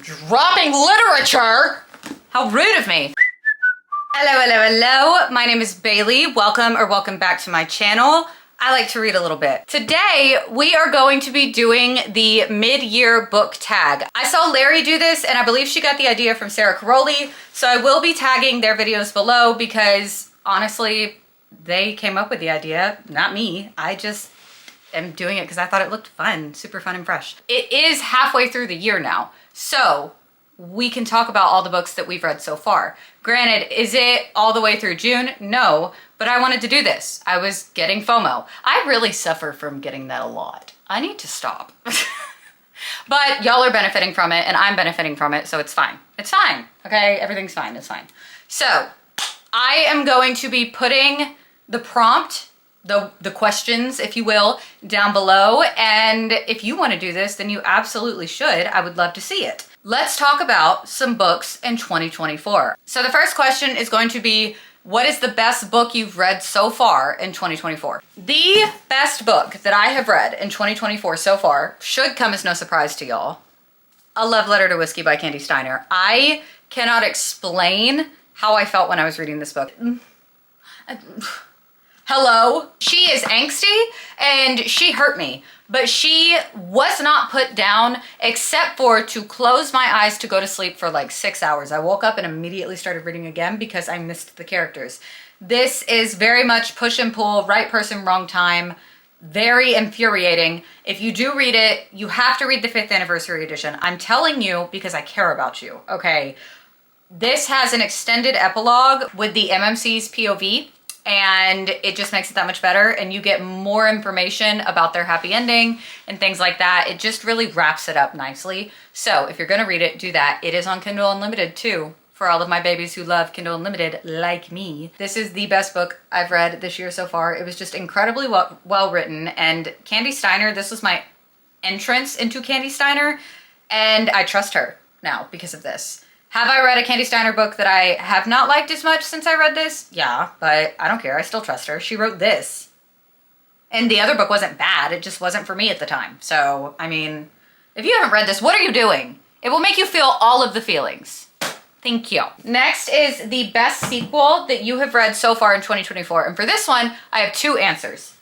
dropping literature. How rude of me. Hello. My name is Bailey. Welcome back to my channel. I like to read a little bit. Today, we are going to be doing the mid-year book tag. I saw Larry do this, and I believe she got the idea from Sarah Caroli, so I will be tagging their videos below because, honestly, they came up with the idea, not me. I just am doing it because I thought it looked fun, super fun and fresh. It is halfway through the year now, so we can talk about all the books that we've read so far. Granted, is it all the way through June? No, but I wanted to do this. I was getting FOMO. I really suffer from getting that a lot. I need to stop. But y'all are benefiting from it and I'm benefiting from it, so it's fine. It's fine, okay? Everything's fine, it's fine. So, I am going to be putting the prompt, the questions, if you will, down below, and if you want to do this, then you absolutely should. I would love to see it. Let's talk about some books in 2024. So the first question is going to be, what is the best book you've read so far in 2024? The best book that I have read in 2024 so far should come as no surprise to y'all. A Love Letter to Whiskey by Candy Steiner. I cannot explain how I felt when I was reading this book. Hello? She is angsty and she hurt me, but she was not put down except for to close my eyes to go to sleep for like 6 hours. I woke up and immediately started reading again because I missed the characters. This is very much push and pull, right person, wrong time. Very infuriating. If you do read it, you have to read the 5th anniversary edition. I'm telling you because I care about you, okay? This has an extended epilogue with the MMC's POV. And it just makes it that much better, and you get more information about their happy ending and things like that. It just really wraps it up nicely. So if you're gonna read it, do that. It is on Kindle Unlimited too, for all of my babies who love Kindle Unlimited like me. This is the best book I've read this year so far. It was just incredibly well written, and Candy Steiner, this was my entrance into Candy Steiner, and I trust her now because of this. Have I read a Candy Steiner book that I have not liked as much since I read this? Yeah, but I don't care. I still trust her. She wrote this. And the other book wasn't bad. It just wasn't for me at the time. So, I mean, if you haven't read this, what are you doing? It will make you feel all of the feelings. Thank you. Next is the best sequel that you have read so far in 2024. And for this one, I have 2 answers.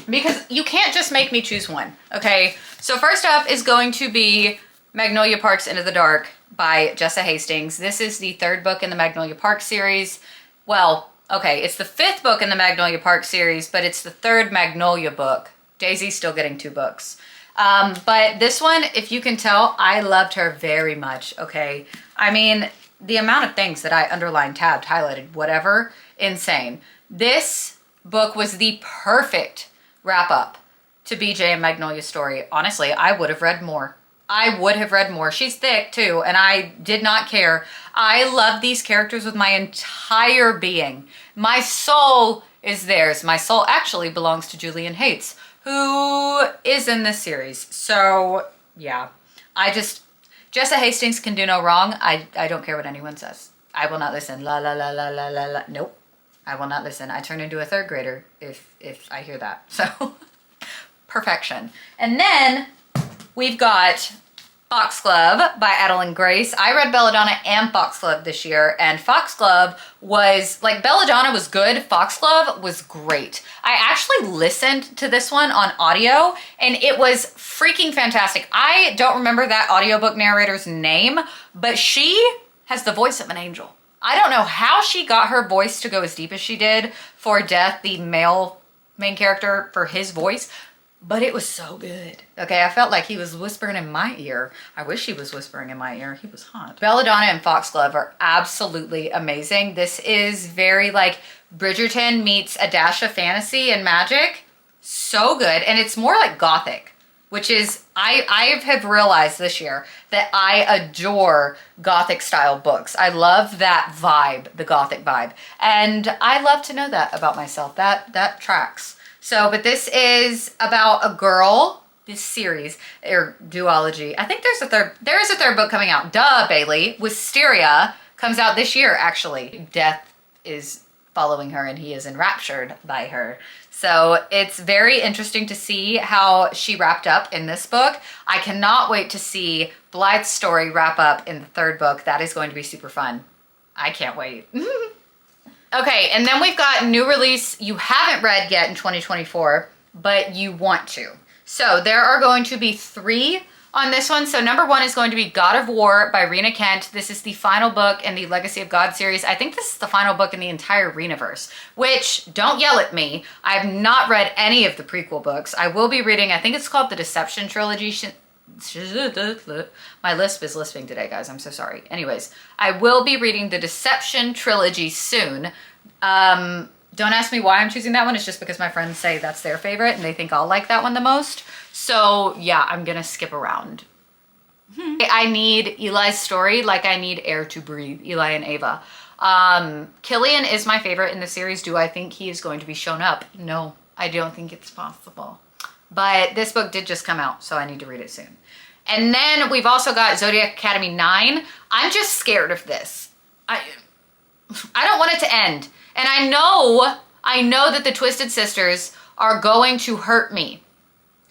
Because you can't just make me choose one, okay? So first up is going to be Magnolia Park's Into the Dark by Jessa Hastings. This is the 3rd book in the Magnolia Park series. Well, okay, it's the 5th book in the Magnolia Park series, but it's the 3rd Magnolia book. Daisy's still getting 2 books. But this one, if you can tell, I loved her very much, okay? I mean, the amount of things that I underlined, tabbed, highlighted, whatever, insane. This book was the perfect wrap-up to BJ and Magnolia's story. Honestly, I would have read more. She's thick too, and I did not care. I love these characters with my entire being. My soul is theirs. My soul actually belongs to Julian Hates, who is in this series. So yeah, Jessa Hastings can do no wrong. I don't care what anyone says. I will not listen. La la la la la la la. Nope, I will not listen. I turn into a 3rd grader if I hear that. So perfection. And then we've got Foxglove by Adeline Grace. I read Belladonna and Foxglove this year, and Foxglove was, like, Belladonna was good, Foxglove was great. I actually listened to this one on audio, and it was freaking fantastic. I don't remember that audiobook narrator's name, but she has the voice of an angel. I don't know how she got her voice to go as deep as she did for Death, the male main character, for his voice, but it was so good. Okay, I felt like he was whispering in my ear. I wish he was whispering in my ear. He was hot. Belladonna and Foxglove are absolutely amazing. This is very like Bridgerton meets a dash of fantasy and magic. So good. And it's more like gothic, which is, I have realized this year that I adore gothic style books. I love that vibe, the gothic vibe. And I love to know that about myself. That tracks. So, but this is about a girl, this series, or duology. I think there is a 3rd book coming out. Duh, Bailey. Wisteria comes out this year, actually. Death is following her, and he is enraptured by her. So it's very interesting to see how she wrapped up in this book. I cannot wait to see Blythe's story wrap up in the third book. That is going to be super fun. I can't wait. Okay, and then we've got new release you haven't read yet in 2024, but you want to. So there are going to be 3 on this one. So number 1 is going to be God of War by Rena Kent. This is the final book in the Legacy of God series. I think this is the final book in the entire Renaverse, which, don't yell at me, I've not read any of the prequel books. I will be reading, I think it's called the Deception Trilogy. My lisp is lisping today, guys. I'm so sorry. Anyways, I will be reading the Deception Trilogy soon. Don't ask me why I'm choosing that one. It's just because my friends say that's their favorite and they think I'll like that one the most. So yeah, I'm gonna skip around. I need Eli's story like I need air to breathe, Eli and Ava. Killian is my favorite in the series. Do I think he is going to be shown up? No, I don't think it's possible. But this book did just come out, so I need to read it soon. And then we've also got Zodiac Academy 9. I'm just scared of this. I don't want it to end. And I know that the Twisted Sisters are going to hurt me.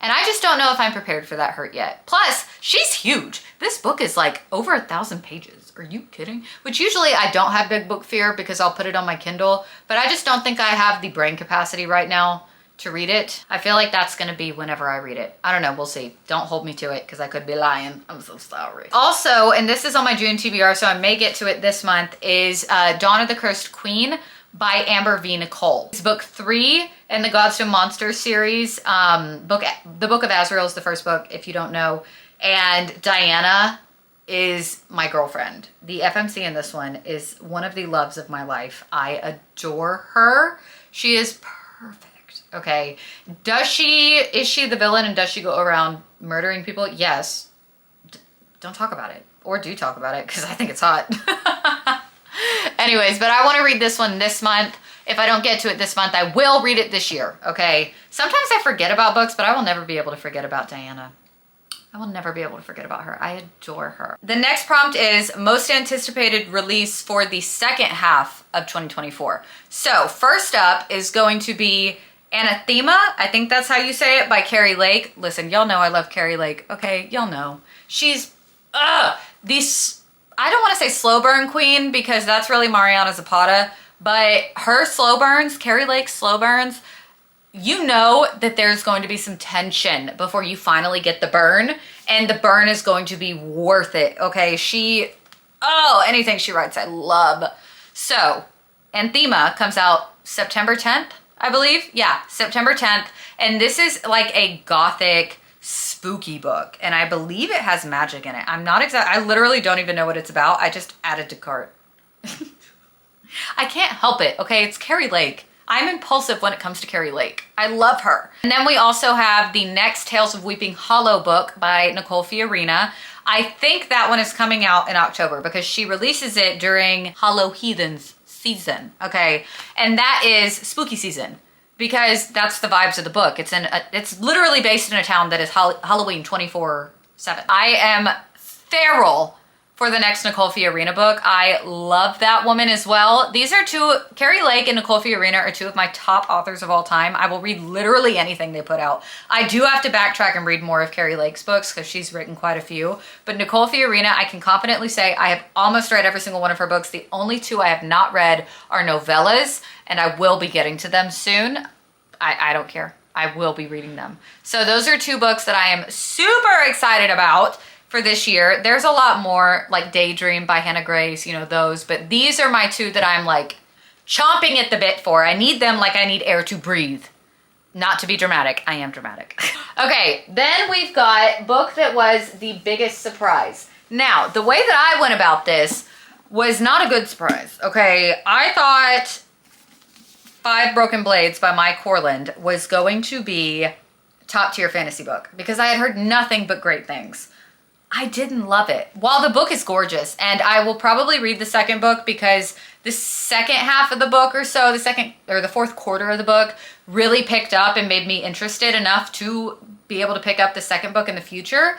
And I just don't know if I'm prepared for that hurt yet. Plus, she's huge. This book is like over 1,000 pages. Are you kidding? Which usually I don't have big book fear because I'll put it on my Kindle, but I just don't think I have the brain capacity right now to read it. I feel like that's gonna be whenever I read it. I don't know, we'll see. Don't hold me to it because I could be lying. I'm so sorry. Also, and this is on my June TBR, so I may get to it this month, is Dawn of the Cursed Queen by Amber V. Nicole. It's book 3 in the Godstone Monsters series. The Book of Azrael is the first book, if you don't know. And Diana is my girlfriend. The FMC in this one is one of the loves of my life. I adore her. She is perfect. Okay. Is she the villain and does she go around murdering people? Yes. Don't talk about it. Or do talk about it because I think it's hot. Anyways, but I want to read this one this month. If I don't get to it this month, I will read it this year, okay? Sometimes I forget about books, but I will never be able to forget about Diana. I will never be able to forget about her. I adore her. The next prompt is most anticipated release for the second half of 2024. So first up is going to be Anathema. I think that's how you say it, by Carrie Lake. Listen, y'all know I love Carrie Lake, okay? Y'all know. She's, I don't want to say slow burn queen because that's really Mariana Zapata, but her slow burns, Carrie Lake's slow burns, you know that there's going to be some tension before you finally get the burn, and the burn is going to be worth it, okay? Anything she writes, I love. So, Anthema comes out September 10th, I believe. Yeah, September 10th, and this is like a gothic spooky book, and I believe it has magic in it. I literally don't even know what it's about. I just added to cart. I can't help it, okay? It's Carrie Lake. I'm impulsive when it comes to Carrie Lake. I love her. And then we also have the next Tales of Weeping Hollow book by Nicole Fiorina. I think that one is coming out in October because she releases it during Hollow Heathens season, okay? And that is spooky season because that's the vibes of the book. It's literally based in a town that is Halloween 24/7. I am feral for the next Nicole Fiorina book. I love that woman as well. These are Carrie Lake and Nicole Fiorina are 2 of my top authors of all time. I will read literally anything they put out. I do have to backtrack and read more of Carrie Lake's books because she's written quite a few. But Nicole Fiorina, I can confidently say I have almost read every single one of her books. The only 2 I have not read are novellas, and I will be getting to them soon. I don't care. I will be reading them. So those are 2 books that I am super excited about for this year. There's a lot more, like Daydream by Hannah Grace, you know, those, but these are my 2 that I'm like chomping at the bit for. I need them like I need air to breathe. Not to be dramatic, I am dramatic. Okay, then we've got book that was the biggest surprise. Now, the way that I went about this was not a good surprise, okay? I thought Five Broken Blades by Mike Corland was going to be top tier fantasy book because I had heard nothing but great things. I didn't love it. While the book is gorgeous, and I will probably read the second book because the second half of the book or so, the fourth quarter of the book really picked up and made me interested enough to be able to pick up the second book in the future.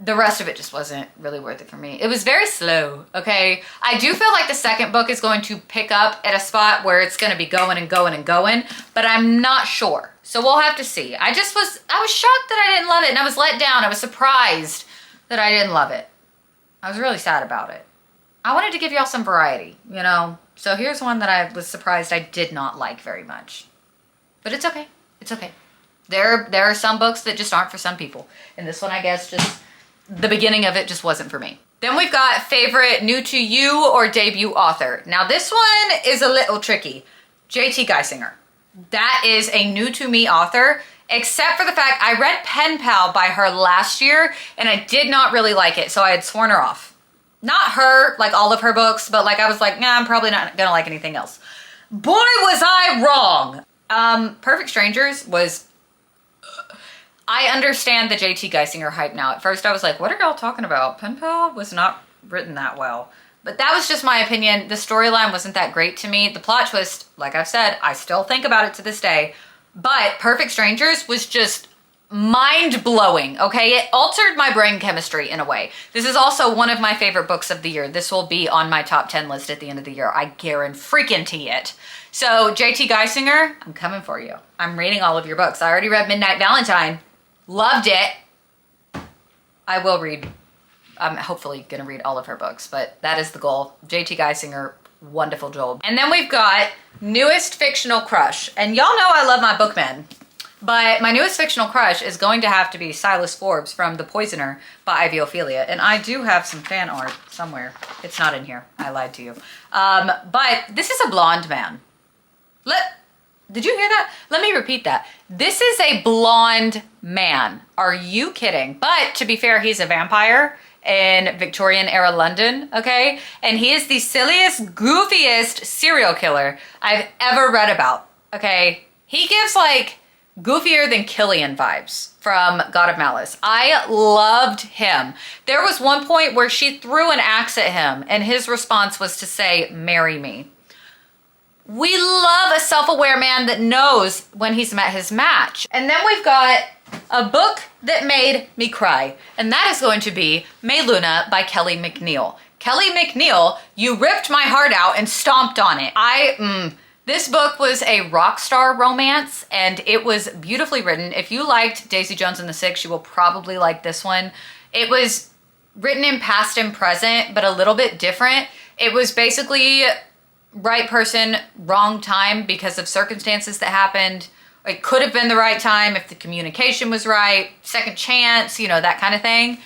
the rest of it just wasn't really worth it for me. It was very slow, okay? I do feel like the second book is going to pick up at a spot where it's gonna be going and going and going, but I'm not sure. So we'll have to see. I was shocked that I didn't love it, and I was let down. I was surprised that I didn't love it. I was really sad about it. I wanted to give y'all some variety, you know? So here's one that I was surprised I did not like very much. But it's okay. It's okay. There are some books that just aren't for some people. And this one, I guess, just the beginning of it just wasn't for me. Then we've got favorite new to you or debut author. Now this one is a little tricky. J.T. Geisinger. That is a new to me author, except for the fact I read Pen Pal by her last year and I did not really like it, so I had sworn her off. Not her, like all of her books, but like I was like, nah, I'm probably not gonna like anything else. Boy, was I wrong! Perfect Strangers was... I understand the J.T. Geisinger hype now. At first I was like, what are y'all talking about? Pen Pal was not written that well. But that was just my opinion. The storyline wasn't that great to me. The plot twist, like I've said, I still think about it to this day. But Perfect Strangers was just mind-blowing, okay? It altered my brain chemistry in a way. This is also one of my favorite books of the year. This will be on my top 10 list at the end of the year. I guarantee it. So J.T. Geisinger, I'm coming for you. I'm reading all of your books. I already read Midnight Valentine. Loved it. I will read, I'm hopefully gonna read all of her books, but that is the goal. J.T. Geisinger, wonderful job. And then we've got newest fictional crush. And y'all know I love my bookmen, but my newest fictional crush is going to have to be Silas Forbes from The Poisoner by Ivy Ophelia. And I do have some fan art somewhere. It's not in here, I lied to you. But this is a blonde man. Did you hear that? Let me repeat that. This is a blonde man. Are you kidding? But to be fair, he's a vampire in Victorian era London, okay? And he is the silliest, goofiest serial killer I've ever read about, okay? He gives like goofier than Killian vibes from God of Malice. I loved him. There was one point where she threw an axe at him and his response was to say, "Marry me." We love a self-aware man that knows when he's met his match. And then we've got a book that made me cry, and that is going to be May Luna by Kelly McNeil. Kelly McNeil, you ripped my heart out and stomped on it. This book was a rock star romance, and it was beautifully written. If you liked Daisy Jones and the Six, you will probably like this one. It was written in past and present, but a little bit different. It was basically right person, wrong time because of circumstances that happened. It could have been the right time if the communication was right, second chance, you know, that kind of thing.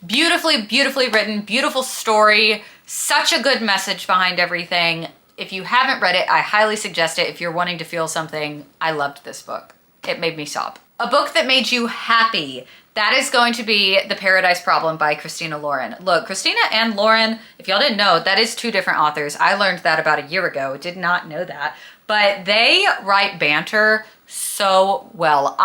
Beautifully, beautifully written, beautiful story, such a good message behind everything. If you haven't read it, I highly suggest it. If you're wanting to feel something, I loved this book. It made me sob. A book that made you happy. That is going to be The Paradise Problem by Christina Lauren. Look, Christina and Lauren, if y'all didn't know, that is two different authors. I learned that about a year ago. Did not know that. But they write banter so well.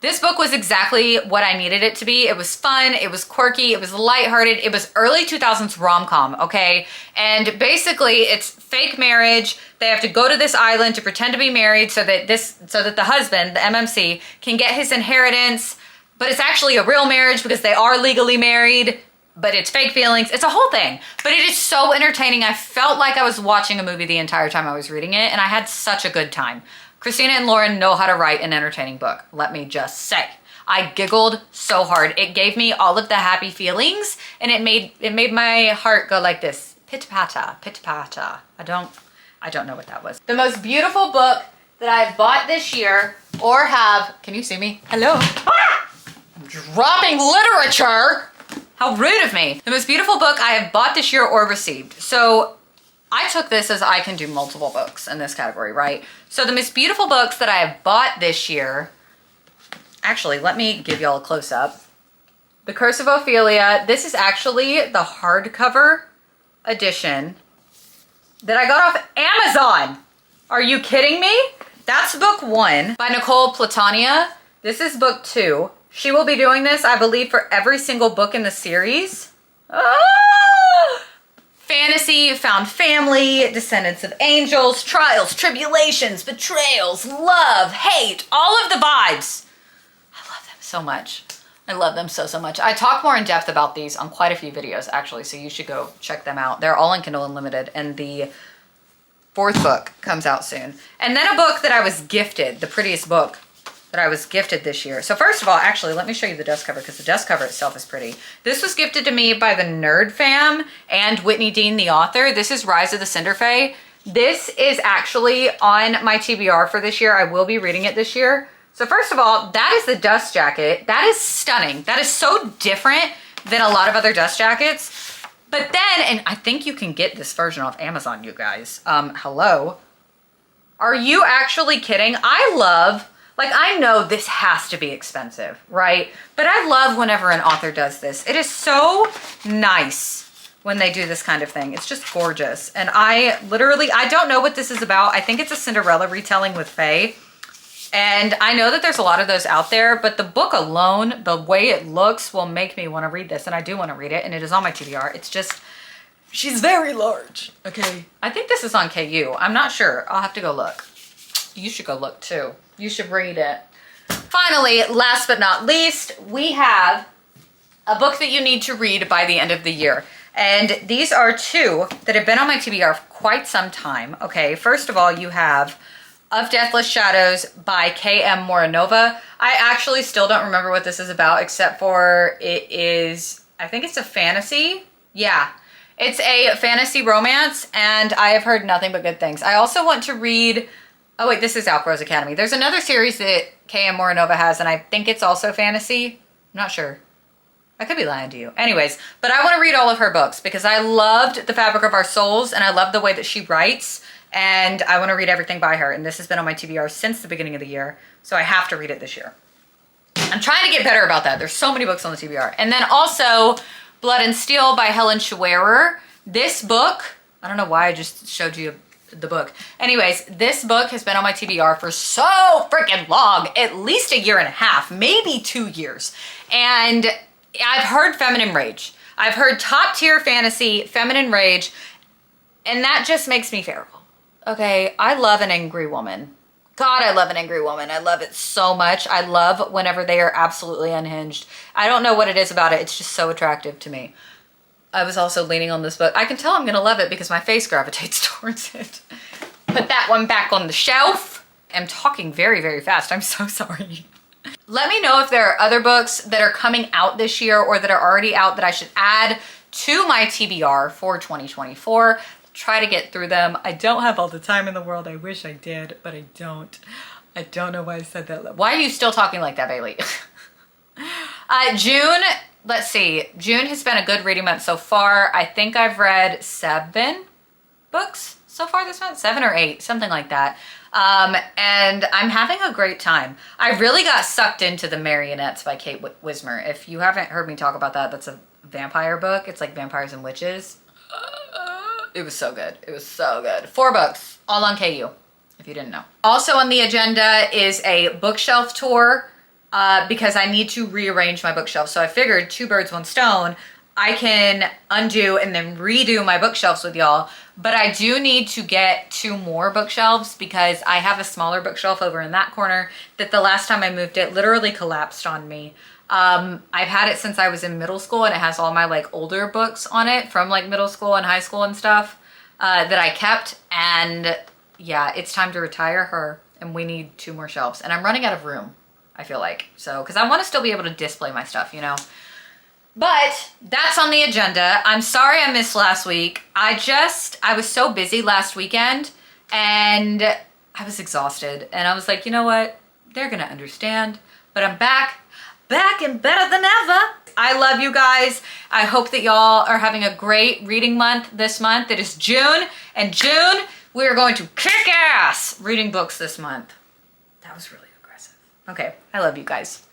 This book was exactly what I needed it to be. It was fun, it was quirky, it was lighthearted, it was early 2000s rom-com, okay? And basically it's fake marriage. They have to go to this island to pretend to be married so that the husband, the MMC, can get his inheritance, but it's actually a real marriage because they are legally married, but it's fake feelings. It's a whole thing, but it is so entertaining. I felt like I was watching a movie the entire time I was reading it, and I had such a good time. Christina and Lauren know how to write an entertaining book, let me just say. I giggled so hard. It gave me all of the happy feelings, and it made my heart go like this. Pit-pata, pit-pata. I don't know what that was. The most beautiful book that I've bought this year or have, can you see me? Hello? Ah! I'm dropping literature. How rude of me. The most beautiful book I have bought this year or received. So I took this as I can do multiple books in this category, right? So the most beautiful books that I have bought this year, actually, let me give y'all a close-up. The Curse of Ophelia. This is actually the hardcover edition that I got off Amazon. Are you kidding me? That's book 1 by Nicole Platania. This is book 2. She will be doing this, I believe, for every single book in the series. Fantasy, found family, descendants of angels, trials, tribulations, betrayals, love, hate, all of the vibes. I love them so much. I love them so, so much. I talk more in depth about these on quite a few videos, actually, so you should go check them out. They're all in Kindle Unlimited, and the 4th book comes out soon. And then a book that I was gifted, the prettiest book that I was gifted this year. So first of all, actually, let me show you the dust cover, because the dust cover itself is pretty. This was gifted to me by the Nerd Fam and Whitney Dean, the author. This is Rise of the Cinder Fae. This is actually on my TBR for this year. I will be reading it this year. So first of all, that is the dust jacket. That is stunning. That is so different than a lot of other dust jackets. But then, and I think you can get this version off Amazon, you guys. Hello? Are you actually kidding? I know this has to be expensive, right? But I love whenever an author does this. It is so nice when they do this kind of thing. It's just gorgeous. And I don't know what this is about. I think it's a Cinderella retelling with Fae. And I know that there's a lot of those out there, but the book alone, the way it looks, will make me want to read this. And I do want to read it, and it is on my TBR. It's just, she's very large, okay? I think this is on KU. I'm not sure. I'll have to go look. You should go look too. You should read it. Finally, last but not least, we have a book that you need to read by the end of the year. And these are 2 that have been on my TBR for quite some time, okay? First of all, you have Of Deathless Shadows by K.M. Moranova. I actually still don't remember what this is about, except for it is, I think it's a fantasy. Yeah, it's a fantasy romance, and I have heard nothing but good things. I also want to read, oh wait, this is Alcrow's Academy. There's another series that K.M. Moranova has, and I think it's also fantasy. I'm not sure. I could be lying to you. Anyways, but I want to read all of her books because I loved The Fabric of Our Souls, and I love the way that she writes. And I want to read everything by her. And this has been on my TBR since the beginning of the year. So I have to read it this year. I'm trying to get better about that. There's so many books on the TBR. And then also Blood and Steel by Helen Schwerer. This book, I don't know why I just showed you the book. Anyways, this book has been on my TBR for so freaking long. At least a year and a half, maybe 2 years. And I've heard Feminine Rage. I've heard top tier fantasy, Feminine Rage. And that just makes me feral. Okay, I love an angry woman. God, I love an angry woman. I love it so much. I love whenever they are absolutely unhinged. I don't know what it is about it. It's just so attractive to me. I was also leaning on this book. I can tell I'm going to love it because my face gravitates towards it. Put that one back on the shelf. I'm talking very, very fast. I'm so sorry. Let me know if there are other books that are coming out this year or that are already out that I should add to my TBR for 2024. Try to get through them. I don't have all the time in the world. I wish I did, but I don't. I don't know why I said that. Why are you still talking like that, Bailey? June, let's see. June has been a good reading month so far. I think I've read 7 books so far this month, 7 or 8, something like that. And I'm having a great time. I really got sucked into The Marionettes by Kate Wismer. If you haven't heard me talk about that, that's a vampire book. It's like vampires and witches. It was so good. It was so good. 4 books, all on KU, if you didn't know. Also on the agenda is a bookshelf tour because I need to rearrange my bookshelf. So I figured 2 birds, 1 stone. I can undo and then redo my bookshelves with y'all. But I do need to get 2 more bookshelves because I have a smaller bookshelf over in that corner that the last time I moved it literally collapsed on me. I've had it since I was in middle school, and it has all my like older books on it from like middle school and high school and stuff that I kept. And yeah, it's time to retire her, and we need 2 more shelves. And I'm running out of room, I feel like. So, because I want to still be able to display my stuff, you know. But that's on the agenda. I'm sorry I missed last week. I was so busy last weekend, and I was exhausted. And I was like, you know what? They're gonna understand. But I'm back and better than ever. I love you guys. I hope that y'all are having a great reading month this month. It is June, and June, we are going to kick ass reading books this month. That was really aggressive. Okay, I love you guys.